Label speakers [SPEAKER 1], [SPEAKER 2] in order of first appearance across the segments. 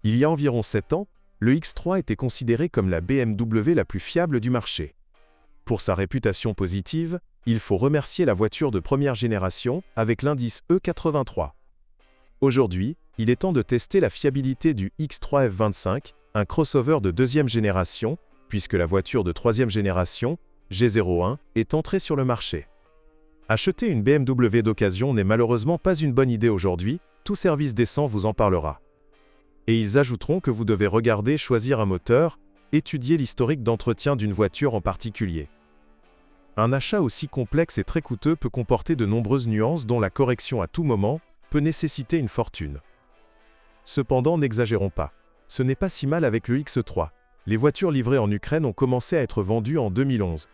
[SPEAKER 1] Il y a environ 7 ans, le X3 était considéré comme la BMW la plus fiable du marché. Pour sa réputation positive, il faut remercier la voiture de première génération avec l'indice E83. Aujourd'hui, il est temps de tester la fiabilité du X3 F25, un crossover de deuxième génération, puisque la voiture de troisième génération, G01, est entrée sur le marché. Acheter une BMW d'occasion n'est malheureusement pas une bonne idée aujourd'hui, tout service décent vous en parlera. Et ils ajouteront que vous devez regarder, choisir un moteur, étudier l'historique d'entretien d'une voiture en particulier. Un achat aussi complexe et très coûteux peut comporter de nombreuses nuances dont la correction à tout moment peut nécessiter une fortune. Cependant, n'exagérons pas. Ce n'est pas si mal avec le X3. Les voitures livrées en Ukraine ont commencé à être vendues en 2011.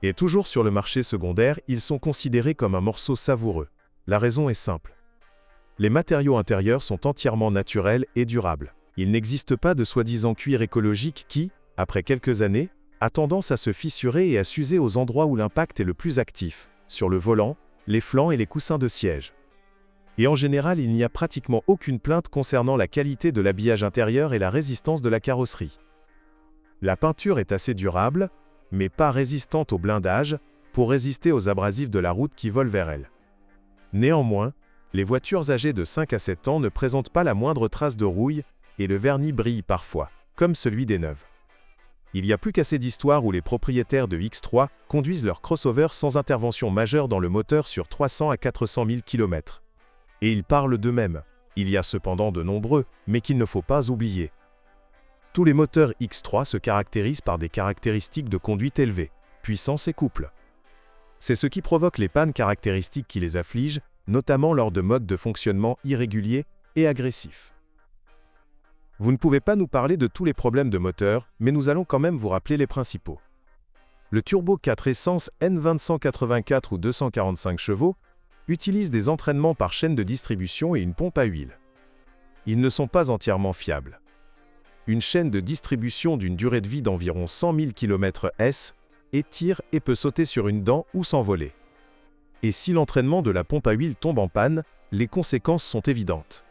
[SPEAKER 1] Et toujours sur le marché secondaire, ils sont considérés comme un morceau savoureux. La raison est simple. Les matériaux intérieurs sont entièrement naturels et durables. Il n'existe pas de soi-disant cuir écologique qui, après quelques années, a tendance à se fissurer et à s'user aux endroits où l'impact est le plus actif, sur le volant, les flancs et les coussins de siège. Et en général, il n'y a pratiquement aucune plainte concernant la qualité de l'habillage intérieur et la résistance de la carrosserie. La peinture est assez durable, mais pas résistante au blindage, pour résister aux abrasifs de la route qui volent vers elle. Néanmoins, les voitures âgées de 5 à 7 ans ne présentent pas la moindre trace de rouille, et le vernis brille parfois, comme celui des neuves. Il y a plus qu'assez d'histoires où les propriétaires de X3 conduisent leur crossover sans intervention majeure dans le moteur sur 300 à 400 000 km. Et ils parlent d'eux-mêmes. Il y a cependant de nombreux, mais qu'il ne faut pas oublier. Tous les moteurs X3 se caractérisent par des caractéristiques de conduite élevées, puissance et couple. C'est ce qui provoque les pannes caractéristiques qui les affligent, notamment lors de modes de fonctionnement irréguliers et agressifs. Vous ne pouvez pas nous parler de tous les problèmes de moteur, mais nous allons quand même vous rappeler les principaux. Le turbo 4 essence N20 ou 245 chevaux utilise des entraînements par chaîne de distribution et une pompe à huile. Ils ne sont pas entièrement fiables. Une chaîne de distribution d'une durée de vie d'environ 100 000 km/s étire et peut sauter sur une dent ou s'envoler. Et si l'entraînement de la pompe à huile tombe en panne, les conséquences sont évidentes.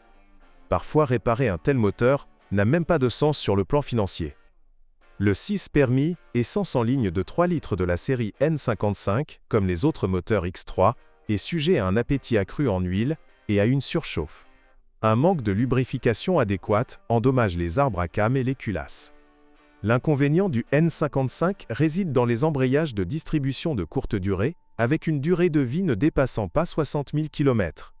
[SPEAKER 1] Parfois, réparer un tel moteur n'a même pas de sens sur le plan financier. Le 6 permis, essence en ligne de 3 litres de la série N55, comme les autres moteurs X3, est sujet à un appétit accru en huile et à une surchauffe. Un manque de lubrification adéquate endommage les arbres à cames et les culasses. L'inconvénient du N55 réside dans les embrayages de distribution de courte durée, avec une durée de vie ne dépassant pas 60 000 km.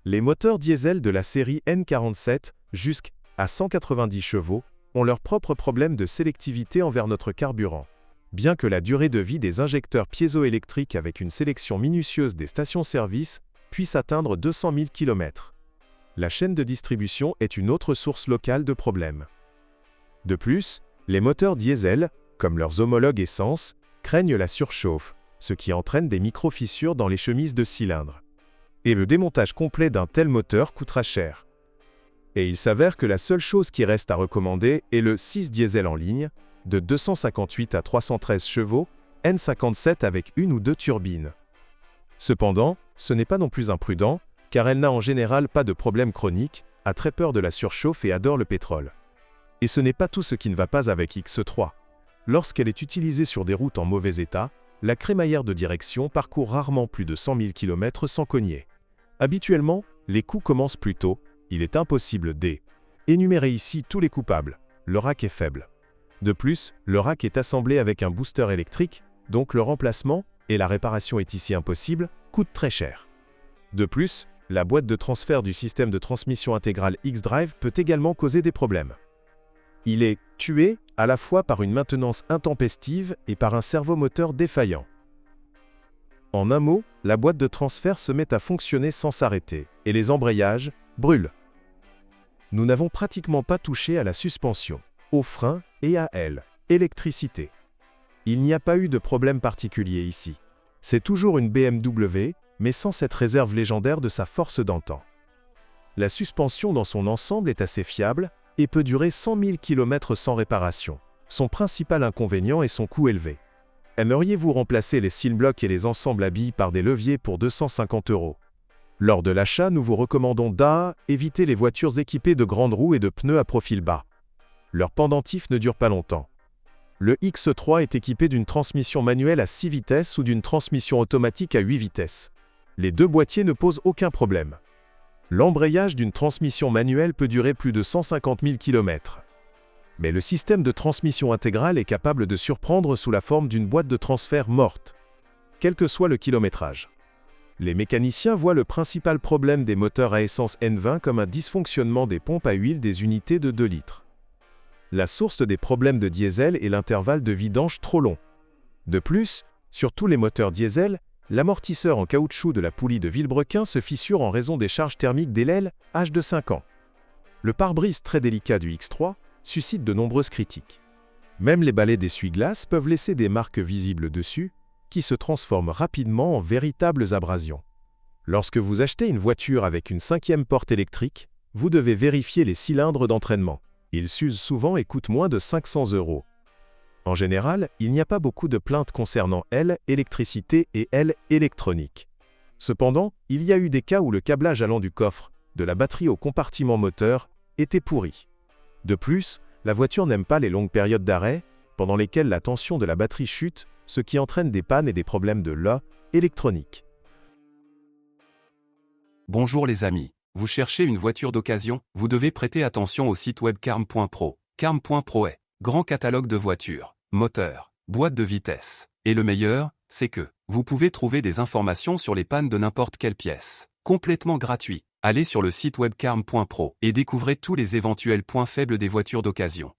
[SPEAKER 1] Les moteurs diesel de la série N47, jusqu'à 190 chevaux, ont leurs propres problèmes de sélectivité envers notre carburant. Bien que la durée de vie des injecteurs piézoélectriques avec une sélection minutieuse des stations-service puisse atteindre 200 000 km. La chaîne de distribution est une autre source locale de problèmes. De plus, les moteurs diesel, comme leurs homologues essence, craignent la surchauffe, ce qui entraîne des micro-fissures dans les chemises de cylindres. Et le démontage complet d'un tel moteur coûtera cher. Et il s'avère que la seule chose qui reste à recommander est le 6 diesel en ligne, de 258 à 313 chevaux, N57 avec une ou deux turbines. Cependant, ce n'est pas non plus imprudent, car elle n'a en général pas de problème chronique, a très peur de la surchauffe et adore le pétrole. Et ce n'est pas tout ce qui ne va pas avec X3. Lorsqu'elle est utilisée sur des routes en mauvais état, la crémaillère de direction parcourt rarement plus de 100 000 km sans cogner. Habituellement, les coups commencent plus tôt, il est impossible d'énumérer ici tous les coupables. Le rack est faible. De plus, le rack est assemblé avec un booster électrique, donc le remplacement, et la réparation est ici impossible, coûte très cher. De plus, la boîte de transfert du système de transmission intégrale X-Drive peut également causer des problèmes. Il est tué à la fois par une maintenance intempestive et par un servomoteur défaillant. En un mot, la boîte de transfert se met à fonctionner sans s'arrêter, et les embrayages brûlent. Nous n'avons pratiquement pas touché à la suspension, aux freins et à l'électricité. Il n'y a pas eu de problème particulier ici. C'est toujours une BMW, mais sans cette réserve légendaire de sa force d'antan. La suspension dans son ensemble est assez fiable et peut durer 100 000 km sans réparation. Son principal inconvénient est son coût élevé. Aimeriez-vous remplacer les seal blocks et les ensembles à billes par des leviers pour 250 €? Lors de l'achat, nous vous recommandons d'éviter les voitures équipées de grandes roues et de pneus à profil bas. Leur pendentif ne dure pas longtemps. Le X3 est équipé d'une transmission manuelle à 6 vitesses ou d'une transmission automatique à 8 vitesses. Les deux boîtiers ne posent aucun problème. L'embrayage d'une transmission manuelle peut durer plus de 150 000 km. Mais le système de transmission intégrale est capable de surprendre sous la forme d'une boîte de transfert morte, quel que soit le kilométrage. Les mécaniciens voient le principal problème des moteurs à essence N20 comme un dysfonctionnement des pompes à huile des unités de 2 litres. La source des problèmes de diesel est l'intervalle de vidange trop long. De plus, sur tous les moteurs diesel, l'amortisseur en caoutchouc de la poulie de Villebrequin se fissure en raison des charges thermiques des l'aile, âge de 5 ans. Le pare-brise très délicat du X3 suscite de nombreuses critiques. Même les balais d'essuie-glace peuvent laisser des marques visibles dessus, qui se transforment rapidement en véritables abrasions. Lorsque vous achetez une voiture avec une 5e porte électrique, vous devez vérifier les cylindres d'entraînement. Ils s'usent souvent et coûtent moins de 500 €. En général, il n'y a pas beaucoup de plaintes concernant l'électricité et l'électronique. Cependant, il y a eu des cas où le câblage allant du coffre, de la batterie au compartiment moteur, était pourri. De plus, la voiture n'aime pas les longues périodes d'arrêt, pendant lesquelles la tension de la batterie chute, ce qui entraîne des pannes et des problèmes de électronique.
[SPEAKER 2] Bonjour les amis, vous cherchez une voiture d'occasion, vous devez prêter attention au site web carm.pro. Carm.pro est grand catalogue de voitures, moteurs, boîtes de vitesse. Et le meilleur, c'est que vous pouvez trouver des informations sur les pannes de n'importe quelle pièce. Complètement gratuit. Allez sur le site web carm.pro et découvrez tous les éventuels points faibles des voitures d'occasion.